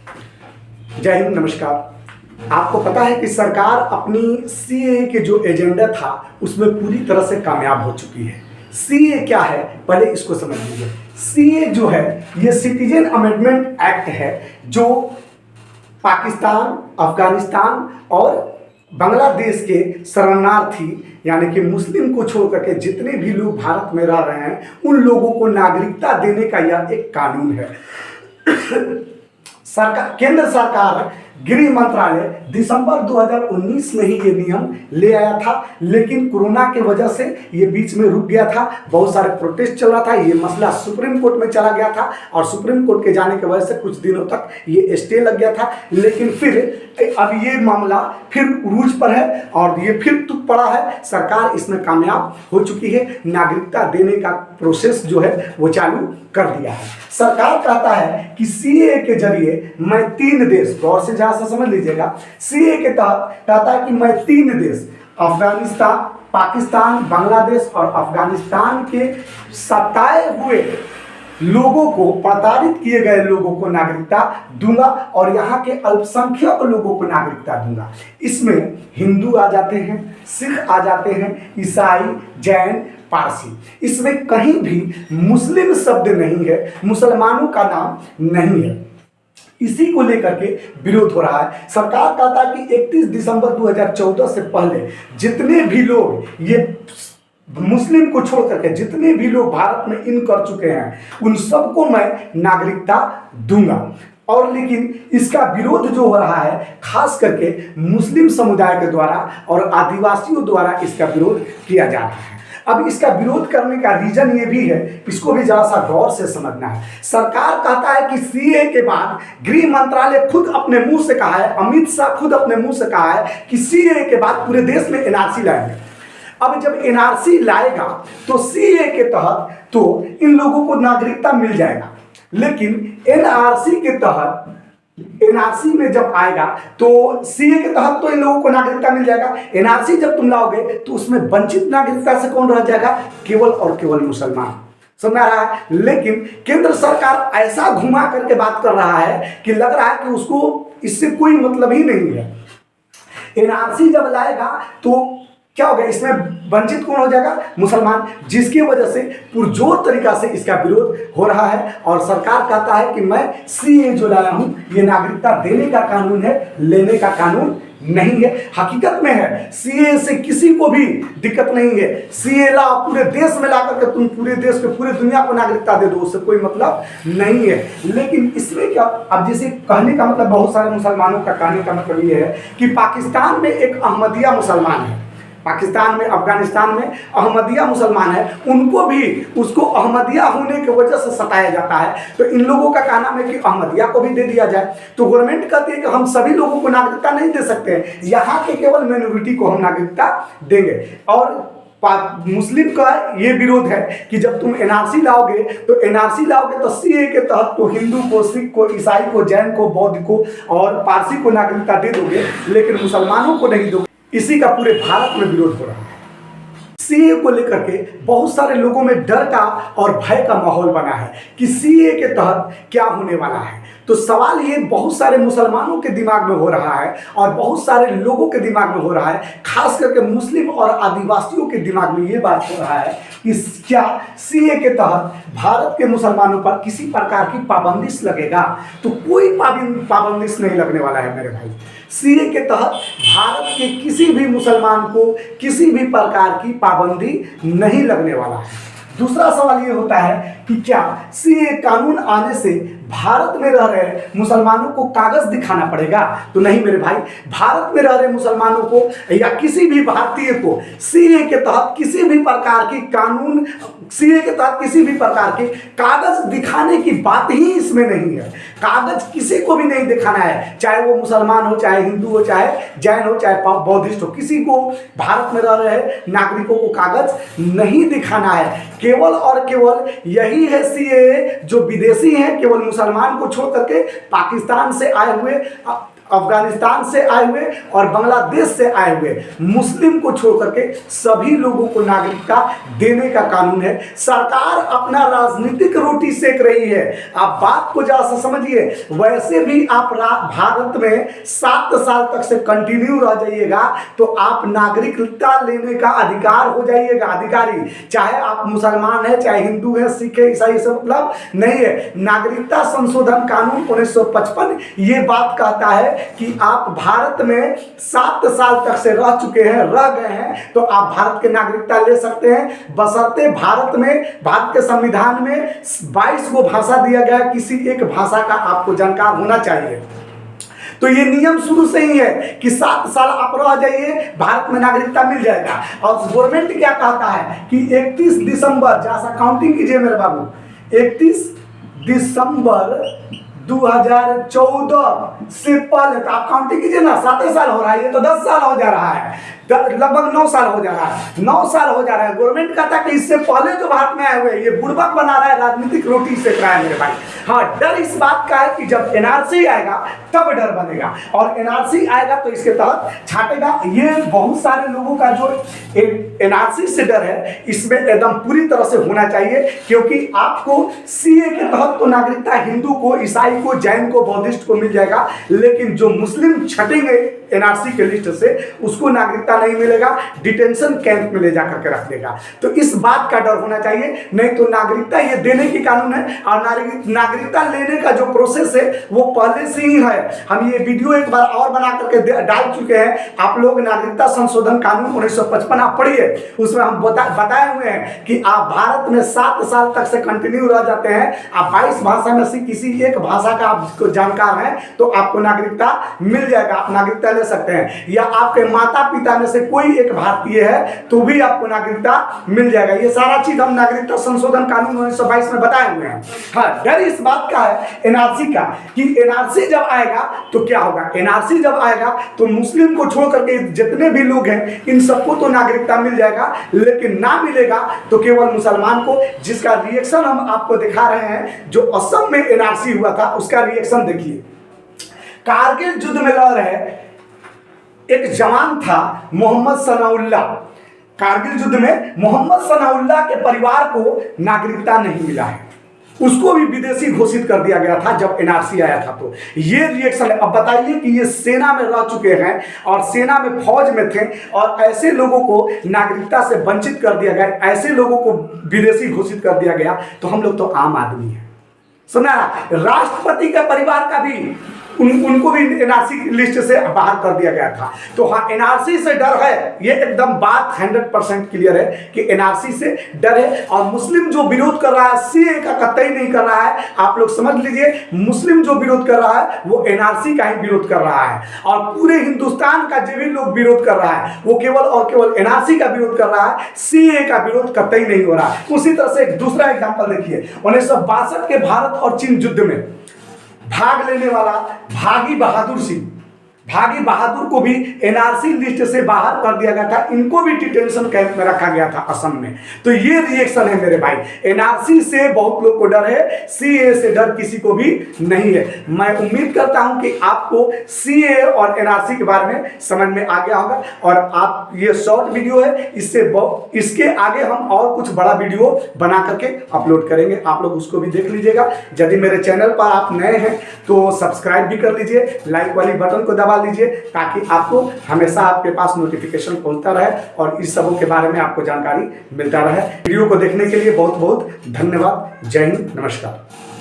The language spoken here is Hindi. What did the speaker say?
जय हिंद, नमस्कार। आपको पता है कि सरकार अपनी सीए के जो एजेंडा था उसमें पूरी तरह से कामयाब हो चुकी है। सीए क्या है, पहले इसको समझ लीजिए। सीए जो है ये सिटीजन अमेंडमेंट एक्ट है जो पाकिस्तान, अफगानिस्तान और बांग्लादेश के शरणार्थी यानी कि मुस्लिम को छोड़ करके जितने भी लोग भारत में रह रहे हैं उन लोगों को नागरिकता देने का यह एक कानून है। सरकार, केंद्र सरकार गृह मंत्रालय दिसंबर 2019 में ही ये नियम ले आया था, लेकिन कोरोना की वजह से ये बीच में रुक गया था। बहुत सारे प्रोटेस्ट चल रहा था, ये मसला सुप्रीम कोर्ट में चला गया था और सुप्रीम कोर्ट के जाने की वजह से कुछ दिनों तक ये स्टे लग गया था। लेकिन फिर अब ये मामला फिर उरूज पर है और ये फिर तुक पड़ा है। सरकार इसमें कामयाब हो चुकी है, नागरिकता देने का प्रोसेस जो है वो चालू कर दिया है। सरकार कहता है कि सीए के जरिए मैं 3 देश, गौर से जहां से समझ लीजिएगा, सीए के तहत कहता है कि मैं 3 देश अफगानिस्तान, पाकिस्तान, बांग्लादेश और अफगानिस्तान के सताए हुए लोगों को, प्रताड़ित किए गए लोगों को नागरिकता दूंगा और यहाँ के अल्पसंख्यक लोगों को नागरिकता दूंगा। इसमें हिंदू आ जाते हैं, सिख आ जाते हैं, ईसाई, जैन, पारसी। इसमें कहीं भी मुस्लिम शब्द नहीं है, मुसलमानों का नाम नहीं है। इसी को लेकर के विरोध हो रहा है। सरकार कहता है कि 31 दिसंबर 2014 से पहले जितने भी लोग ये मुस्लिम को छोड़ करके जितने भी लोग भारत में इन कर चुके हैं उन सबको मैं नागरिकता दूंगा। और लेकिन इसका विरोध जो हो रहा है खास करके मुस्लिम समुदाय के द्वारा और आदिवासियों द्वारा इसका विरोध किया जा रहा है। अब इसका विरोध करने का रीजन ये भी है, इसको भी जरा सा गौर से समझना है। सरकार कहता है कि सीए के बाद गृह मंत्रालय खुद अपने मुंह से कहा है, अमित शाह खुद अपने मुंह से कहा है कि सीए के बाद पूरे देश में एनआरसी लाएंगे। अब जब एनआरसी लाएगा तो सीए के तहत तो इन लोगों को नागरिकता मिल जाएगा, लेकिन एनआरसी के तहत, एनआरसी में जब आएगा तो सीए के तहत तो इन लोगों को नागरिकता मिल जाएगा। एनआरसी जब तुम लाओगे तो उसमें वंचित नागरिकता से कौन रह जाएगा? केवल और केवल मुसलमान। समझ रहा है? लेकिन केंद्र सरकार ऐसा घुमा करके बात कर रहा है कि लग रहा है कि उसको इससे कोई मतलब ही नहीं है। एनआरसी जब लाएगा तो क्या होगा? इसमें वंचित कौन हो जाएगा? मुसलमान, जिसकी वजह से पुरजोर तरीका से इसका विरोध हो रहा है। और सरकार कहता है कि मैं सीए जो लाया हूं ये नागरिकता देने का कानून है, लेने का कानून नहीं है। हकीकत में है सीए से किसी को भी दिक्कत नहीं है। सीए ला पूरे देश में ला करके तुम पूरे देश के, पूरे दुनिया को नागरिकता दे दो, उससे कोई मतलब नहीं है। लेकिन इसमें क्या, अब जैसे कहने का मतलब, बहुत सारे मुसलमानों का कहने का मतलब ये है कि पाकिस्तान में एक अहमदिया मुसलमान है, पाकिस्तान में, अफगानिस्तान में अहमदिया मुसलमान है, उनको भी उसको अहमदिया होने की वजह से सताया जाता है। तो इन लोगों का कहना है कि अहमदिया को भी दे दिया जाए। तो गवर्नमेंट कहती है कि हम सभी लोगों को नागरिकता नहीं दे सकते हैं, यहाँ के केवल माइनॉरिटी को हम नागरिकता देंगे। और मुस्लिम का ये विरोध है कि जब तुम एनआरसी लाओगे तो सीए के तहत तो हिंदू को, सिख को, ईसाई को, जैन को, बौद्ध को और पारसी को नागरिकता दे दोगे, लेकिन मुसलमानों को नहीं दोगे। इसी का पूरे भारत में विरोध हो रहा है। सीए को लेकर के बहुत सारे लोगों में डर का और भय का माहौल बना है कि सीए के तहत क्या होने वाला है। तो सवाल ये बहुत सारे मुसलमानों के दिमाग में हो रहा है और बहुत सारे लोगों के दिमाग में हो रहा है, खास करके मुस्लिम और आदिवासियों के दिमाग में ये बात हो रहा है कि क्या सीए के तहत भारत के मुसलमानों पर किसी प्रकार की पाबंदिश लगेगा? तो कोई पाबंदिश नहीं लगने वाला है मेरे भाई। सीए के तहत भारत के किसी भी मुसलमान को किसी भी प्रकार की पाबंदी नहीं लगने वाला है। दूसरा सवाल ये होता है कि क्या सीए कानून आने से भारत में रह रहे मुसलमानों को कागज दिखाना पड़ेगा? तो नहीं मेरे भाई, भारत में रह रहे मुसलमानों को या किसी भी भारतीय को सीए के तहत किसी भी प्रकार की कानून, सीए के तहत किसी भी प्रकार के कागज दिखाने की बात ही इसमें नहीं है। कागज किसी को भी नहीं दिखाना है, चाहे वो मुसलमान हो, चाहे हिंदू हो, चाहे जैन हो, चाहे बौद्धिस्ट हो, किसी को भारत में रह रहे नागरिकों को कागज नहीं दिखाना है। केवल और केवल यही है सीए जो विदेशी हैं, केवल मुसलमान को छोड़ करके पाकिस्तान से आए हुए अफगानिस्तान से आए हुए और बांग्लादेश से आए हुए मुस्लिम को छोड़ करके सभी लोगों को नागरिकता देने का कानून है। सरकार अपना राजनीतिक रोटी सेक रही है। आप बात को जरा सा समझिए। वैसे भी आप भारत में 7 साल तक से कंटिन्यू रह जाइएगा तो आप नागरिकता लेने का अधिकार हो जाइएगा, अधिकारी। चाहे आप मुसलमान है, चाहे हिंदू है, सिख है, ईसाई, सब मतलब नहीं है। नागरिकता संशोधन कानून 1955 ये बात कहता है कि आप भारत में 7 साल तक से रह चुके हैं, रह गए हैं, तो आप भारत के नागरिकता ले सकते हैं, बशर्ते भारत के संविधान में 22 को भाषा दिया गया, किसी एक भाषा का आपको जानकार होना चाहिए। तो ये नियम शुरू से ही है कि 7 साल आप रह जाइए, भारत में नागरिकता मिल जाएगा। और गवर्नमेंट क्या कहता है कि 31 दिसंबर, जहां सा काउंटिंग कीजिए मेरे बाबू, 31 दिसंबर 2014 से पहले, तो आप काउंटिंग कीजिए ना, 7 साल हो रहा है, ये तो 10 साल हो जा रहा है, लगभग 9 साल हो जा रहा है, 9 साल हो जा रहा है। गवर्नमेंट कहता है कि इससे पहले जो भारत में आए हुए ये बुड़बक बना रहा है, राजनीतिक रोटी सेक रहा है मेरे भाई। हाँ, डर इस बात का है कि जब एनआरसी आएगा तब डर बनेगा, और एनआरसी आएगा तो इसके तहत छाटेगा। ये बहुत सारे लोगों का जो एनआरसी से डर है, इसमें एकदम पूरी तरह से होना चाहिए, क्योंकि आपको सीए के तहत तो नागरिकता हिंदू को, ईसाई को, जैन को, बौद्धिस्ट को मिल जाएगा, लेकिन जो मुस्लिम छटेंगे एनआरसी के लिस्ट से उसको नागरिकता नहीं मिलेगा, डिटेंशन कैंप में ले जाकर के रख देगा। तो इस बात का डर होना चाहिए, नहीं तो नागरिकता ये देने की कानून है, और नागरिकता लेने का जो प्रोसेस है वो पहले से ही है। हम ये वीडियो एक बार और बना करके डाल चुके हैं, आप लोग नागरिकता संशोधन कानून 1955 आप पढ़िए, उसमें हम बताए हुए हैं कि आप भारत में 7 साल तक से कंटिन्यू रह जाते हैं, आप 22 भाषा में से किसी एक भाषा का आपको जानकार है तो आपको नागरिकता मिल जाएगा, आप नागरिकता ले सकते हैं। या आपके माता पिता में से कोई एक भारतीय है तो भी आपको नागरिकता मिल जाएगा। ये सारा चीज हम नागरिकता संशोधन कानून 1922 में बताए हुए हैं। हाँ, डर इस बात का है एनआरसी का कि एनआरसी जब आएगा तो क्या होगा। एनआरसी जब आएगा तो मुस्लिम को छोड़ करके जितने भी लोग हैं इन सबको तो नागरिकता मिल जाएगा, लेकिन ना मिलेगा तो केवल मुसलमान को, जिसका रिएक्शन हम आपको दिखा रहे हैं। जो असम में एनआरसी हुआ था उसका रिएक्शन देखिए। कारगिल युद्ध में लड़ रहे एक जवान था मोहम्मद सनाउल्लाह। कारगिल युद्ध में मोहम्मद सनाउल्लाह के परिवार को नागरिकता नहीं मिला है, उसको भी विदेशी घोषित कर दिया गया था जब एनआरसी आया था। तो ये रिएक्शन है। अब बताइए कि ये सेना में रह चुके हैं और सेना में फौज में थे, और ऐसे लोगों को नागरिकता से वंचित कर दिया गया, ऐसे लोगों को विदेशी घोषित कर दिया गया। तो हम लोग तो आम आदमी हैं। सुना, राष्ट्रपति का परिवार का भी उनको भी एनआरसी लिस्ट से बाहर कर दिया गया था। तो हाँ, एनआरसी से डर है, ये एकदम बात 100% क्लियर है कि एनआरसी से डर है। और मुस्लिम जो विरोध कर रहा है सीए का कतई नहीं कर रहा है, आप लोग समझ लीजिए। मुस्लिम जो विरोध कर रहा है वो एनआरसी का ही विरोध कर रहा है, और पूरे हिंदुस्तान का जो भी लोग विरोध कर रहा है वो केवल और केवल एनआरसी का विरोध कर रहा है, सीए का विरोध कतई नहीं हो रहा है। उसी तरह से एक दूसरा एग्जाम्पल देखिए, 1962 के भारत और चीन युद्ध में भाग लेने वाला भागी बहादुर सिंह, भागी बहादुर को भी एनआरसी लिस्ट से बाहर कर दिया गया था। इनको भी डिटेंशन कैंप में रखा गया था असम में। तो ये रिएक्शन है मेरे भाई। एनआरसी से बहुत लोग को डर है, सीए से डर किसी को भी नहीं है। मैं उम्मीद करता हूं कि आपको सीए और एनआरसी के बारे में समझ में आ गया होगा। और आप, ये शॉर्ट वीडियो है, इसके आगे हम और कुछ बड़ा वीडियो बना करके अपलोड करेंगे, आप लोग उसको भी देख लीजिएगा। यदि मेरे चैनल पर आप नए हैं तो सब्सक्राइब भी कर लीजिए, लाइक वाली बटन को दबा लीजिए, ताकि आपको हमेशा आपके पास नोटिफिकेशन पहुंचता रहे और इस सबों के बारे में आपको जानकारी मिलता रहे। वीडियो को देखने के लिए बहुत बहुत धन्यवाद। जय हिंद, नमस्कार।